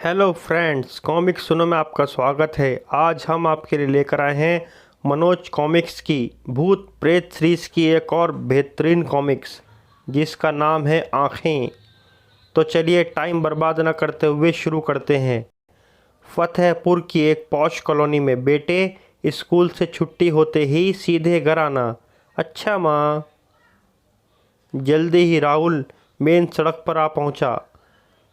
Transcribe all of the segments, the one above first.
Hello friends, comics सुनो में आपका स्वागत है। आज हम आपके लिए लेकर आए हैं मनोज कॉमिक्स की भूत प्रेत सीरीज़ की एक और बेहतरीन कॉमिक्स जिसका नाम है आँखें। तो चलिए टाइम बर्बाद न करते हुए शुरू करते हैं। फतेहपुर की एक पॉश कॉलोनी में बेटे स्कूल से छुट्टी होते ही सीधे घर आना। अच्छा माँ। जल्दी ही राहुल मेन सड़क पर आ पहुँचा।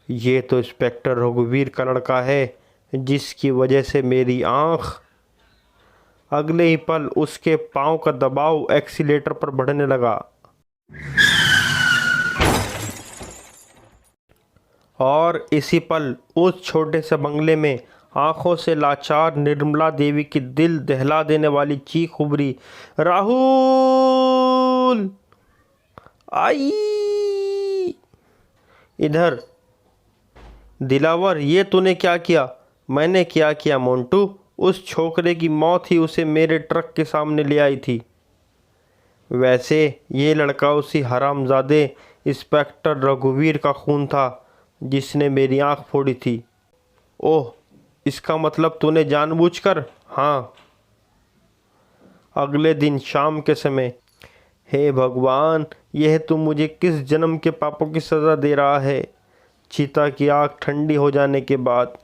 ये तो इंस्पेक्टर रघुवीर का लड़का है जिसकी वजह से मेरी आंख। अगले ही पल उसके पांव का दबाव एक्सीलेटर पर बढ़ने लगा और इसी पल उस छोटे से बंगले में आंखों से लाचार निर्मला देवी की दिल दहला देने वाली चीख उभरी। राहुल आई। इधर। दिलावर, ये तूने क्या किया? मैंने क्या किया मोंटू? उस छोकरे की मौत ही उसे मेरे ट्रक के सामने ले आई थी। वैसे ये लड़का उसी हरामजादे इंस्पेक्टर रघुवीर का खून था जिसने मेरी आंख फोड़ी थी। ओह, इसका मतलब तूने जानबूझकर? हाँ। अगले दिन शाम के समय। हे भगवान, यह तू मुझे किस जन्म के पापों की सज़ा दे रहा है? चीता की आग ठंडी हो जाने के बाद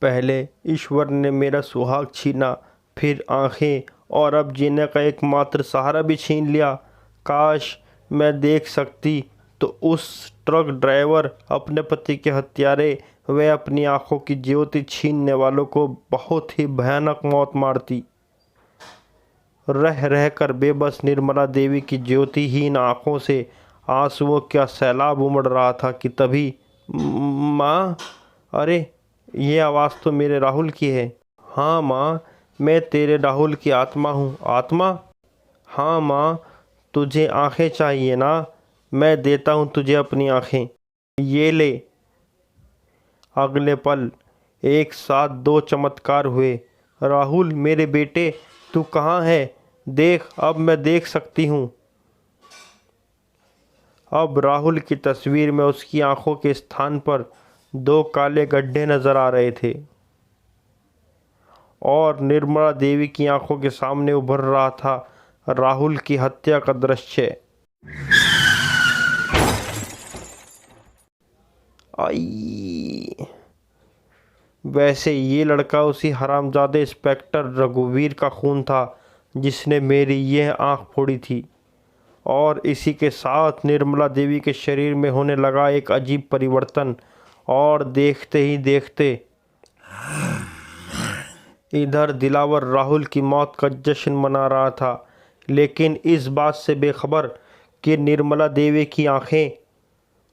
पहले ईश्वर ने मेरा सुहाग छीना, फिर आंखें, और अब जीने का एकमात्र सहारा भी छीन लिया। काश मैं देख सकती तो उस ट्रक ड्राइवर, अपने पति के हत्यारे व अपनी आंखों की ज्योति छीनने वालों को बहुत ही भयानक मौत मारती। रह रहकर बेबस निर्मला देवी की ज्योतिहीन आंखों से आंसुओं का सैलाब उमड़ रहा था कि तभी माँ। अरे, ये आवाज़ तो मेरे राहुल की है। हाँ माँ, मैं तेरे राहुल की आत्मा हूँ। आत्मा? हाँ माँ, तुझे आंखें चाहिए ना? मैं देता हूँ तुझे अपनी आंखें। ये ले। अगले पल एक साथ दो चमत्कार हुए। राहुल मेरे बेटे, तू कहाँ है? देख, अब मैं देख सकती हूँ। अब राहुल की तस्वीर में उसकी आंखों के स्थान पर दो काले गड्ढे नजर आ रहे थे और निर्मला देवी की आंखों के सामने उभर रहा था राहुल की हत्या का दृश्य। आई। वैसे ये लड़का उसी हरामजादे इंस्पेक्टर रघुवीर का खून था जिसने मेरी यह आंख फोड़ी थी। और इसी के साथ निर्मला देवी के शरीर में होने लगा एक अजीब परिवर्तन। और देखते ही देखते इधर दिलावर राहुल की मौत का जश्न मना रहा था, लेकिन इस बात से बेखबर कि निर्मला देवी की आंखें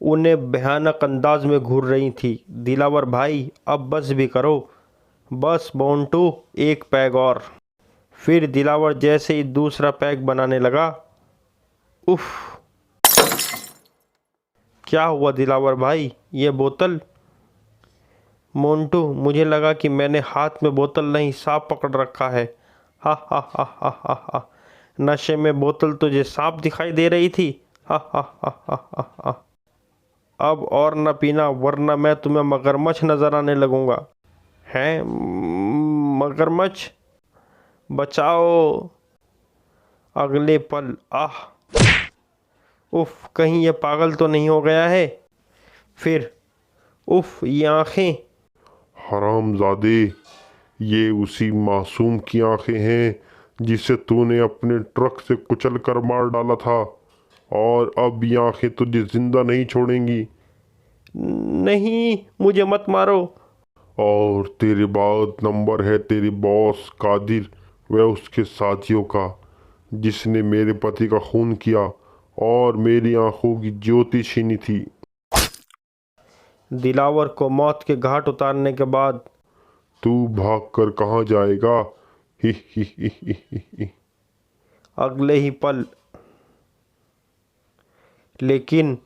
उन्हें भयानक अंदाज में घूर रही थी। दिलावर भाई, अब बस भी करो। बस मोंटू, एक पैग और। फिर दिलावर जैसे ही दूसरा पैग बनाने लगा। उफ। क्या हुआ दिलावर भाई? ये बोतल? मोंटू, मुझे लगा कि मैंने हाथ में बोतल नहीं सांप पकड़ रखा है। हा हा हा हा हा हा। नशे में बोतल तुझे सांप दिखाई दे रही थी? हा हा हा हा हा हा। अब और न पीना वरना मैं तुम्हें मगरमच्छ नजर आने लगूंगा। हैं? मगरमच्छ? बचाओ। अगले पल आह। उफ, कहीं ये पागल तो नहीं हो गया है? फिर उफ, ये आंखें। हरामजादे, ये उसी मासूम की आंखें हैं जिसे तूने अपने ट्रक से कुचल कर मार डाला था, और अब ये आंखें तुझे जिंदा नहीं छोड़ेंगी। नहीं, मुझे मत मारो। और तेरे बाद नंबर है तेरे बॉस कादिर व उसके साथियों का, जिसने मेरे पति का खून किया और मेरी आंखों की ज्योति छीनी थी। दिलावर को मौत के घाट उतारने के बाद तू भागकर कहाँ जाएगा? ही ही ही ही ही ही। अगले ही पल, लेकिन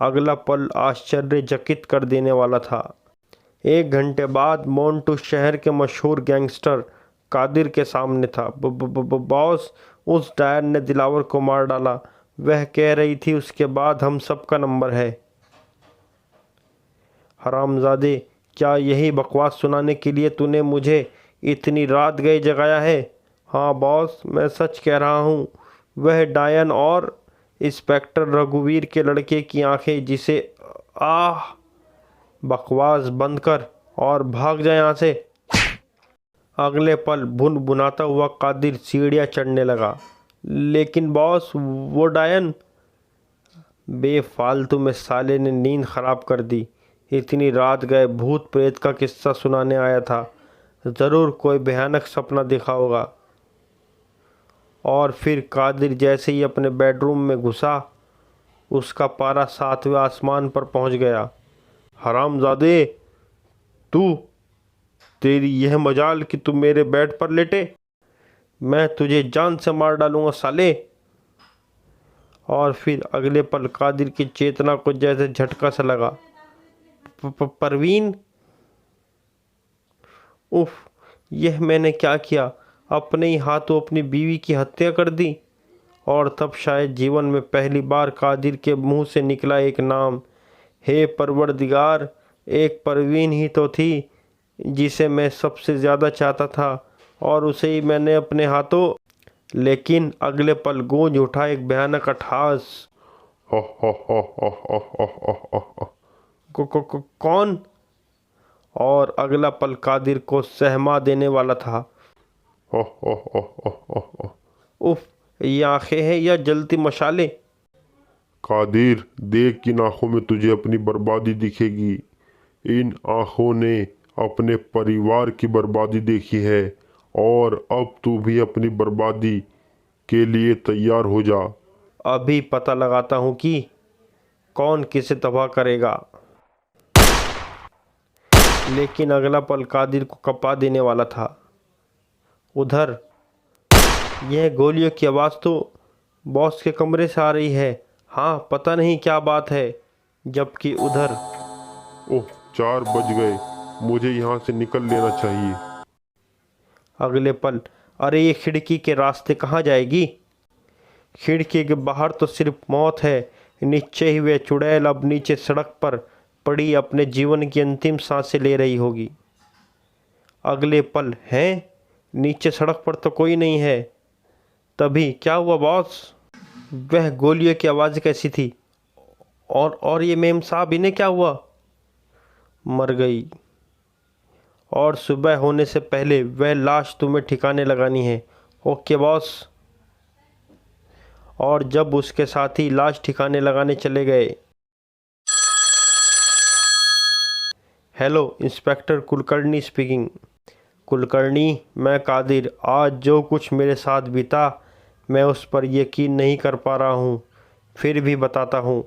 अगला पल आश्चर्यचकित कर देने वाला था। 1 घंटे बाद मोंटू शहर के मशहूर गैंगस्टर कादिर के सामने था। बॉस, उस डायर ने दिलावर को मार डाला। वह कह रही थी उसके बाद हम सबका नंबर है। हरामजादे, क्या यही बकवास सुनाने के लिए तूने मुझे इतनी रात गए जगाया है? हाँ बॉस, मैं सच कह रहा हूँ। वह डायन और इंस्पेक्टर रघुवीर के लड़के की आंखें जिसे आह। बकवास बंद कर और भाग जा यहाँ से। अगले पल भुनभुनाता हुआ कादिर सीढ़ियाँ चढ़ने लगा। लेकिन बॉस, वो डायन। बेफालतू में साले ने नींद खराब कर दी। इतनी रात गए भूत प्रेत का किस्सा सुनाने आया था। ज़रूर कोई भयानक सपना देखा होगा। और फिर कादिर जैसे ही अपने बेडरूम में घुसा, उसका पारा 7वें आसमान पर पहुंच गया। हरामजादे, तेरी यह मजाल कि तू मेरे बेड पर लेटे। मैं तुझे जान से मार डालूंगा साले। और फिर अगले पल कादिर की चेतना को जैसे झटका सा लगा। परवीन। उफ, यह मैंने क्या किया? अपने ही हाथों अपनी बीवी की हत्या कर दी। और तब शायद जीवन में पहली बार कादिर के मुंह से निकला एक नाम। हे परवरदिगार, एक परवीन ही तो थी जिसे मैं सबसे ज़्यादा चाहता था, और उसे ही मैंने अपने हाथों। लेकिन अगले पल गूंज उठा एक भयानक अट्टहास। कौन? और अगला पल कादिर को सहमा देने वाला था। उफ, ये आंखें हैं या जलती मशाले? कादिर, देख किन आंखों में तुझे अपनी बर्बादी दिखेगी। इन आंखों ने अपने परिवार की बर्बादी देखी है, और अब तू भी अपनी बर्बादी के लिए तैयार हो जा। अभी पता लगाता हूँ कि कौन किसे तबाह करेगा। लेकिन अगला पल कादिर को कपा देने वाला था। उधर यह गोलियों की आवाज़ तो बॉस के कमरे से आ रही है। हाँ, पता नहीं क्या बात है। जबकि उधर ओह, 4 बज गए। मुझे यहाँ से निकल लेना चाहिए। अगले पल, अरे ये खिड़की के रास्ते कहाँ जाएगी? खिड़की के बाहर तो सिर्फ मौत है। नीचे ही वे चुड़ैल अब नीचे सड़क पर पड़ी अपने जीवन की अंतिम सांसें ले रही होगी। अगले पल, हैं? नीचे सड़क पर तो कोई नहीं है। तभी क्या हुआ बॉस? वह गोलियों की आवाज़ कैसी थी? और ये मेम साहब, इन्हें क्या हुआ? मर गई। और सुबह होने से पहले वह लाश तुम्हें ठिकाने लगानी है। Okay boss. और जब उसके साथी लाश ठिकाने लगाने चले गए। Hello, inspector Kulkarni speaking. Kulkarni, मैं कादिर। आज जो कुछ मेरे साथ बीता, मैं उस पर यकीन नहीं कर पा रहा हूँ। फिर भी बताता हूँ।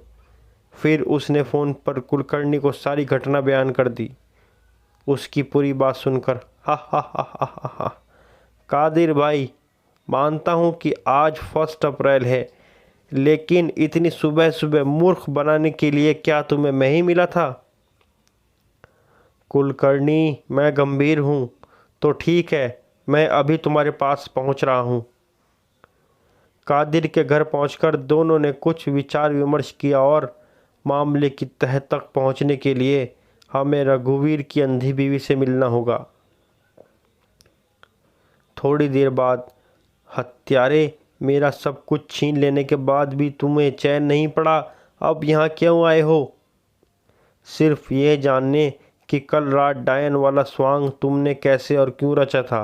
फिर उसने फ़ोन पर कुलकर्णी को सारी घटना बयान कर दी। उसकी पूरी बात सुनकर हा हा हा हा हा हा। कादिर भाई, मानता हूँ कि आज 1 अप्रैल है, लेकिन इतनी सुबह सुबह मूर्ख बनाने के लिए क्या तुम्हें मैं ही मिला था? कुलकर्णी, मैं गंभीर हूँ। तो ठीक है, मैं अभी तुम्हारे पास पहुँच रहा हूँ। कादिर के घर पहुंचकर दोनों ने कुछ विचार विमर्श किया, और मामले की तह तक पहुंचने के लिए हमें रघुवीर की अंधी बीवी से मिलना होगा। थोड़ी देर बाद, हत्यारे, मेरा सब कुछ छीन लेने के बाद भी तुम्हें चैन नहीं पड़ा। अब यहाँ क्यों आए हो? सिर्फ ये जानने कि कल रात डायन वाला स्वांग तुमने कैसे और क्यों रचा था।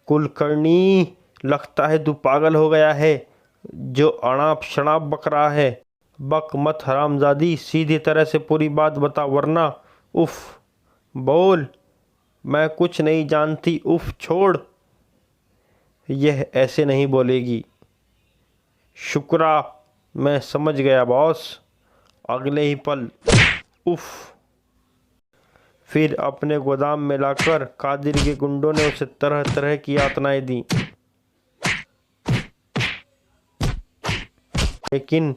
कुलकर्णी, लगता है तू पागल हो गया है। जो अड़ाप शड़ाप बक रहा है। बक मत हरामजादी, सीधी तरह से पूरी बात बता, वरना। उफ, बोल। मैं कुछ नहीं जानती। उफ, छोड़। यह ऐसे नहीं बोलेगी। शुक्रा, मैं समझ गया बॉस। अगले ही पल, उफ। फिर अपने गोदाम में लाकर कादिर के गुंडों ने उसे तरह तरह की यातनाएं दी। लेकिन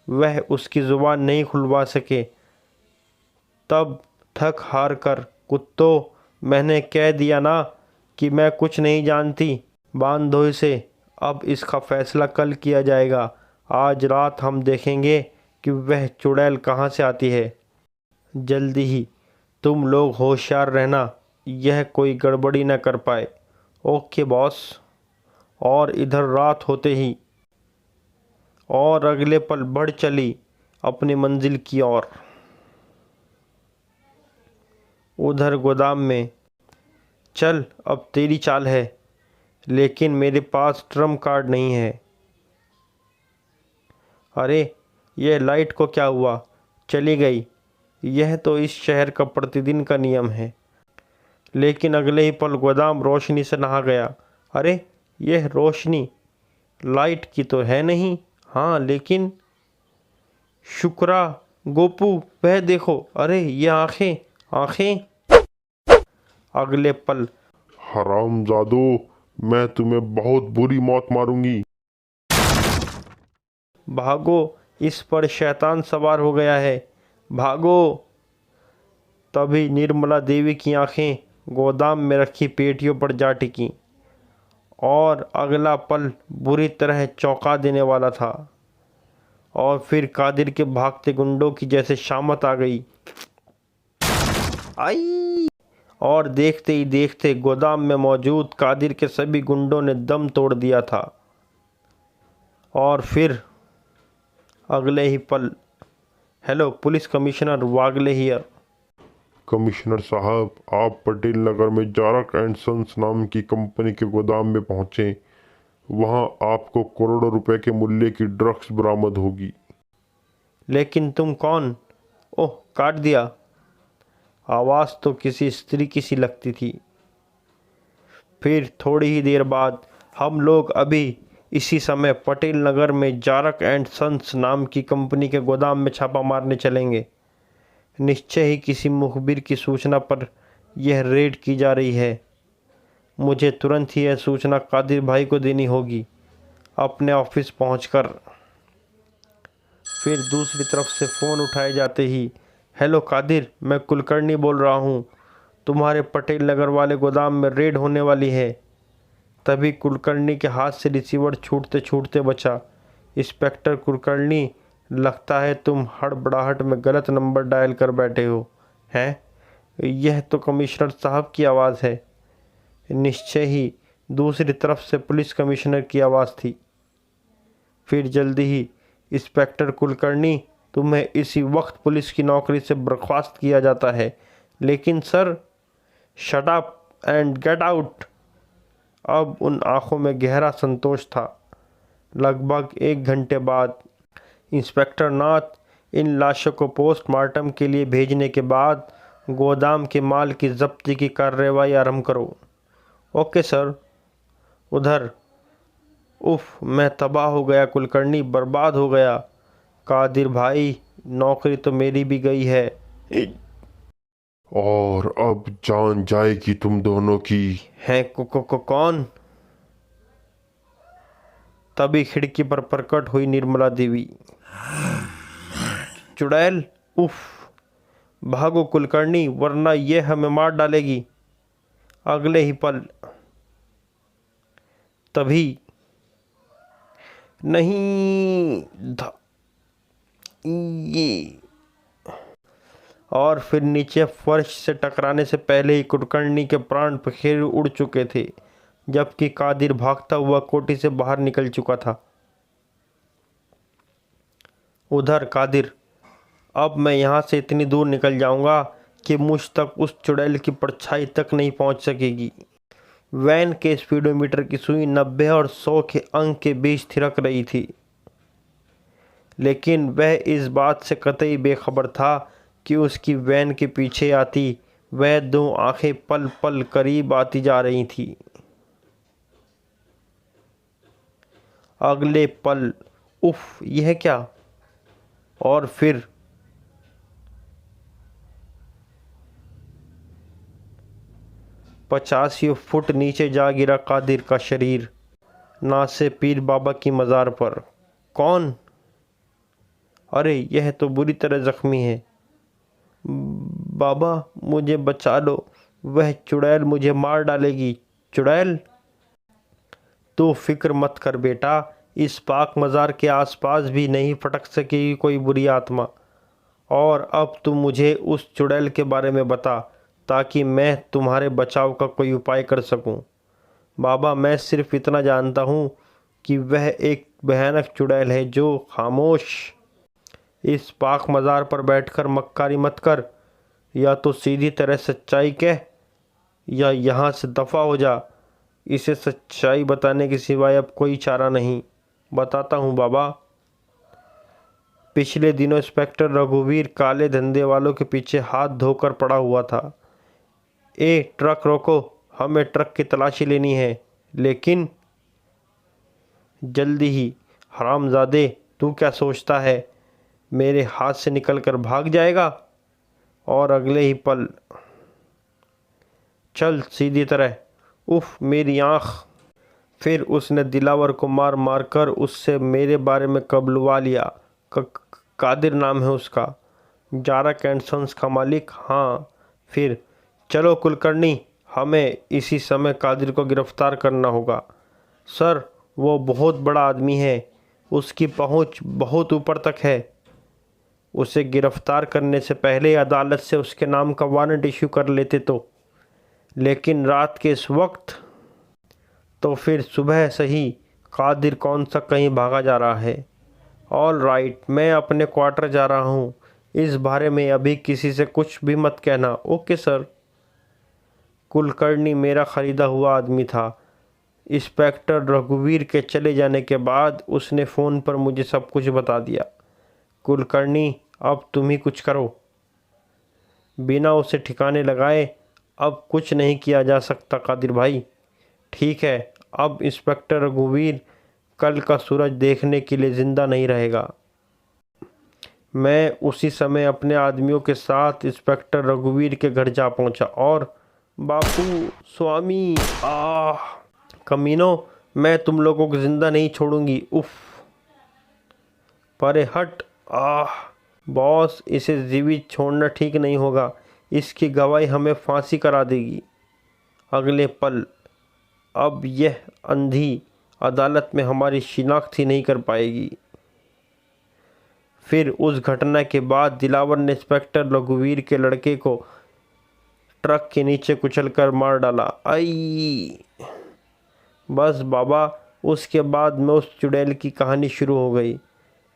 वह उसकी जुबान नहीं खुलवा सके। तब थक हार कर, कुत्तों, मैंने कह दिया ना कि मैं कुछ नहीं जानती। बांध दो इसे। अब इसका फैसला कल किया जाएगा। आज रात हम देखेंगे कि वह चुड़ैल कहाँ से आती है। जल्दी ही तुम लोग होशियार रहना, यह कोई गड़बड़ी न कर पाए। Okay boss. और इधर रात होते ही और अगले पल बढ़ चली अपनी मंजिल की ओर। उधर गोदाम में, चल अब तेरी चाल है, लेकिन मेरे पास ट्रम्प कार्ड नहीं है। अरे यह लाइट को क्या हुआ, चली गई। यह तो इस शहर का प्रतिदिन का नियम है। लेकिन अगले ही पल गोदाम रोशनी से नहा गया। अरे यह रोशनी लाइट की तो है नहीं। हाँ लेकिन शुक्रा, गोपू, वह देखो, अरे ये आंखें, आंखें। अगले पल, हरामजादो, मैं तुम्हें बहुत बुरी मौत मारूंगी। भागो, इस पर शैतान सवार हो गया है, भागो। तभी निर्मला देवी की आंखें गोदाम में रखी पेटियों पर जा टिकीं और अगला पल बुरी तरह चौंका देने वाला था। और फिर कादिर के भागते गुंडों की जैसे शामत आ गई। आई! और देखते ही देखते गोदाम में मौजूद कादिर के सभी गुंडों ने दम तोड़ दिया था। और फिर अगले ही पल, hello police commissioner Wagle here. Commissioner साहब, आप पटेल नगर में जारक एंड सन्स नाम की कंपनी के गोदाम में पहुंचे। वहां आपको करोड़ों रुपए के मूल्य की ड्रग्स बरामद होगी। लेकिन तुम कौन? ओह, काट दिया। आवाज़ तो किसी स्त्री की सी लगती थी। फिर थोड़ी ही देर बाद हम लोग अभी इसी समय पटेल नगर में जारक एंड सन्स नाम की कंपनी के गोदाम में छापा मारने चलेंगे। निश्चय ही किसी मुखबिर की सूचना पर यह रेड की जा रही है। मुझे तुरंत ही यह सूचना कादिर भाई को देनी होगी अपने ऑफिस पहुंचकर। फिर दूसरी तरफ से फ़ोन उठाए जाते ही, हेलो कादिर, मैं कुलकर्णी बोल रहा हूँ, तुम्हारे पटेल नगर वाले गोदाम में रेड होने वाली है। तभी कुलकर्णी के हाथ से रिसीवर छूटते छूटते बचा। इंस्पेक्टर कुलकर्णी, लगता है तुम हड़बड़ाहट में गलत नंबर डायल कर बैठे हो। हैं? यह तो कमिश्नर साहब की आवाज़ है। निश्चय ही दूसरी तरफ से पुलिस कमिश्नर की आवाज़ थी। फिर जल्दी ही, इंस्पेक्टर कुलकर्णी, तुम्हें इसी वक्त पुलिस की नौकरी से बर्खास्त किया जाता है। लेकिन sir, shut up and get out. अब उन आंखों में गहरा संतोष था। लगभग 1 घंटे बाद, इंस्पेक्टर नाथ, इन लाशों को पोस्टमार्टम के लिए भेजने के बाद गोदाम के माल की जब्ती की कार्रवाई आरंभ करो। Okay sir. उधर, उफ, मैं तबाह हो गया कुलकर्णी, बर्बाद हो गया। कादिर भाई, नौकरी तो मेरी भी गई है। और अब जान जाएगी तुम दोनों की। हैं कौन? तभी खिड़की पर प्रकट हुई निर्मला देवी। चुड़ैल, उफ, भागो कुलकर्णी, वरना यह हमें मार डालेगी। अगले ही पल, तभी, नहीं, ये। और फिर नीचे फर्श से टकराने से पहले ही कुलकर्णी के प्राण पखेरु उड़ चुके थे, जबकि कादिर भागता हुआ कोठी से बाहर निकल चुका था। उधर कादिर, अब मैं यहाँ से इतनी दूर निकल जाऊँगा कि मुझ तक उस चुड़ैल की परछाई तक नहीं पहुँच सकेगी। वैन के स्पीडोमीटर की सुई 90 और 100 के अंक के बीच थिरक रही थी, लेकिन वह इस बात से कतई बेखबर था कि उसकी वैन के पीछे आती वह 2 आंखें पल पल करीब आती जा रही थी। अगले पल, उफ, यह क्या? और फिर 85 फुट नीचे जा गिरा कादिर का शरीर, नासे पीर बाबा की मज़ार पर। कौन? अरे यह तो बुरी तरह जख्मी है। बाबा, मुझे बचा लो, वह चुड़ैल मुझे मार डालेगी। चुड़ैल? तू फिक्र मत कर बेटा, इस पाक मज़ार के आसपास भी नहीं फटक सकेगी कोई बुरी आत्मा। और अब तुम मुझे उस चुड़ैल के बारे में बता ताकि मैं तुम्हारे बचाव का कोई उपाय कर सकूं। बाबा, मैं सिर्फ इतना जानता हूँ कि वह एक भयानक चुड़ैल है जो खामोश। इस पाक मज़ार पर बैठकर मक्कारी मत कर, या तो सीधी तरह सच्चाई कह या यहाँ से दफ़ा हो जा। इसे सच्चाई बताने के सिवाय अब कोई चारा नहीं। बताता हूँ बाबा। पिछले दिनों इंस्पेक्टर रघुवीर काले धंधे वालों के पीछे हाथ धोकर पड़ा हुआ था। ट्रक रोको, हमें ट्रक की तलाशी लेनी है, लेकिन जल्दी ही। हरामजादे, तू क्या सोचता है मेरे हाथ से निकलकर भाग जाएगा? और अगले ही पल, चल सीधी तरह। उफ, मेरी आँख। फिर उसने दिलावर को मार मार कर उससे मेरे बारे में कबलवा लिया। कादिर नाम है उसका, जारा कैंसन्स का मालिक। हाँ, फिर चलो कुलकर्णी, हमें इसी समय कादिर को गिरफ्तार करना होगा। सर, वो बहुत बड़ा आदमी है, उसकी पहुंच बहुत ऊपर तक है। उसे गिरफ्तार करने से पहले अदालत से उसके नाम का वारंट इश्यू कर लेते तो। लेकिन रात के इस वक्त तो फिर सुबह सही। कादिर कौन सा कहीं भागा जा रहा है। ऑल राइट, मैं अपने क्वार्टर जा रहा हूँ। इस बारे में अभी किसी से कुछ भी मत कहना। Okay sir. कुलकर्णी मेरा ख़रीदा हुआ आदमी था। इंस्पेक्टर रघुवीर के चले जाने के बाद उसने फ़ोन पर मुझे सब कुछ बता दिया। कुलकर्णी, अब तुम ही कुछ करो। बिना उसे ठिकाने लगाए अब कुछ नहीं किया जा सकता कादिर भाई। ठीक है, अब इंस्पेक्टर रघुवीर कल का सूरज देखने के लिए ज़िंदा नहीं रहेगा। मैं उसी समय अपने आदमियों के साथ इंस्पेक्टर रघुवीर के घर जा पहुंचा और बापू, स्वामी, कमीनों, मैं तुम लोगों को ज़िंदा नहीं छोड़ूंगी। उफ, परे हट। बॉस, इसे जीवित छोड़ना ठीक नहीं होगा। इसकी गवाही हमें फांसी करा देगी। अगले पल, अब यह अंधी अदालत में हमारी शिनाख्त ही नहीं कर पाएगी। फिर उस घटना के बाद दिलावर ने इंस्पेक्टर रघुवीर के लड़के को ट्रक के नीचे कुचलकर मार डाला। आई, बस बाबा, उसके बाद में उस चुड़ैल की कहानी शुरू हो गई।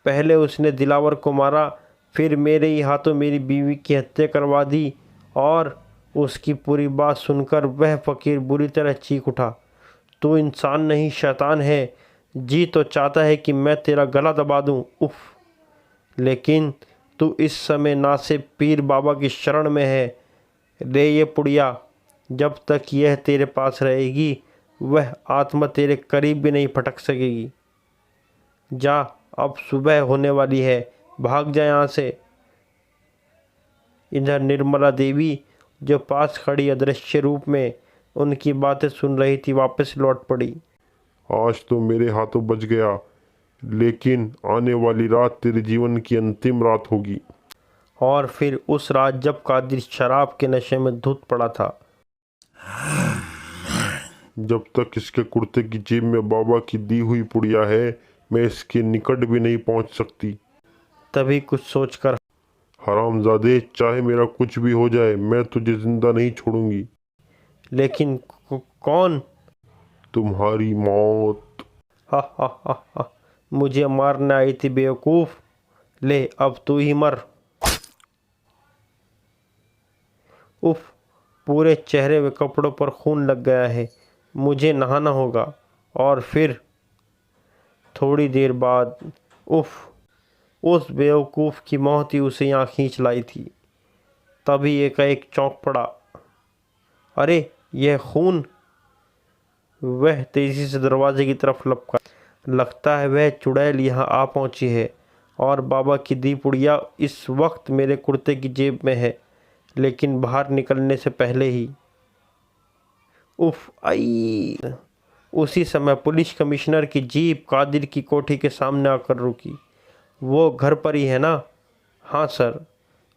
पहले उसने दिलावर को मारा, फिर मेरे ही हाथों मेरी बीवी की हत्या करवा दी और उसकी पूरी बात सुनकर वह फ़कीर बुरी तरह चीख उठा। तू इंसान नहीं, शैतान है। जी तो चाहता है कि मैं तेरा गला दबा दूं। उफ, लेकिन तू इस समय ना से पीर बाबा की शरण में है। रे ये पुड़िया, जब तक यह तेरे पास रहेगी वह आत्मा तेरे करीब भी नहीं फटक सकेगी। जा, अब सुबह होने वाली है, भाग जा यहाँ से। इधर निर्मला देवी, जो पास खड़ी अदृश्य रूप में उनकी बातें सुन रही थी, वापस लौट पड़ी। आज तो मेरे हाथों बच गया, लेकिन आने वाली रात तेरे जीवन की अंतिम रात होगी। और फिर उस रात जब कादिर शराब के नशे में धुत पड़ा था। जब तक इसके कुर्ते की जेब में बाबा की दी हुई पुड़िया है, मैं इसके निकट भी नहीं पहुंच सकती। तभी कुछ सोचकर, हरामजादे, चाहे मेरा कुछ भी हो जाए, मैं तुझे जिंदा नहीं छोड़ूंगी। लेकिन कौन? तुम्हारी मौत। हा हा हा हा, मुझे मारने आई थी बेवकूफ़। ले, अब तू ही मर। उफ, पूरे चेहरे व कपड़ों पर खून लग गया है। मुझे नहाना होगा। और फिर थोड़ी देर बाद, उफ, उस बेवकूफ़ की मौत ही उसे यहाँ खींच लाई थी। तभी एकाएक चौंक पड़ा। अरे, यह खून! वह तेज़ी से दरवाजे की तरफ लपका। लगता है वह चुड़ैल यहाँ आ पहुँची है और बाबा की दी पुड़िया इस वक्त मेरे कुर्ते की जेब में है, लेकिन बाहर निकलने से पहले ही। उफ, आई! उसी समय पुलिस कमिश्नर की जीप कादिर की कोठी के सामने आकर रुकी। वो घर पर ही है ना? हाँ सर।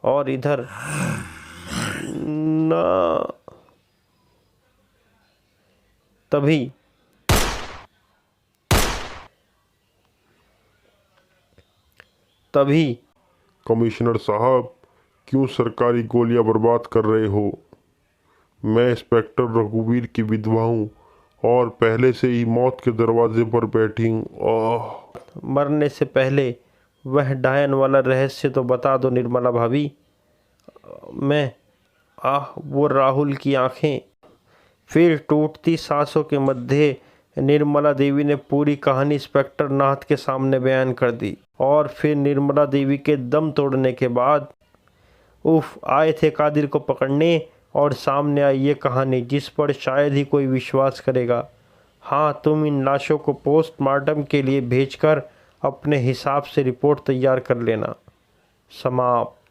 और इधर ना। तभी कमिश्नर साहब, क्यों सरकारी गोलियां बर्बाद कर रहे हो? मैं इंस्पेक्टर रघुवीर की विधवा हूँ और पहले से ही मौत के दरवाजे पर बैठी हूँ। मरने से पहले वह डायन वाला रहस्य तो बता दो निर्मला भाभी। मैं वो राहुल की आंखें। फिर टूटती सांसों के मध्य निर्मला देवी ने पूरी कहानी इंस्पेक्टर नाथ के सामने बयान कर दी। और फिर निर्मला देवी के दम तोड़ने के बाद आए थे कादिर को पकड़ने और सामने आई ये कहानी जिस पर शायद ही कोई विश्वास करेगा। हाँ, तुम इन लाशों को पोस्टमार्टम के लिए भेजकर अपने हिसाब से रिपोर्ट तैयार कर लेना। समाप्त।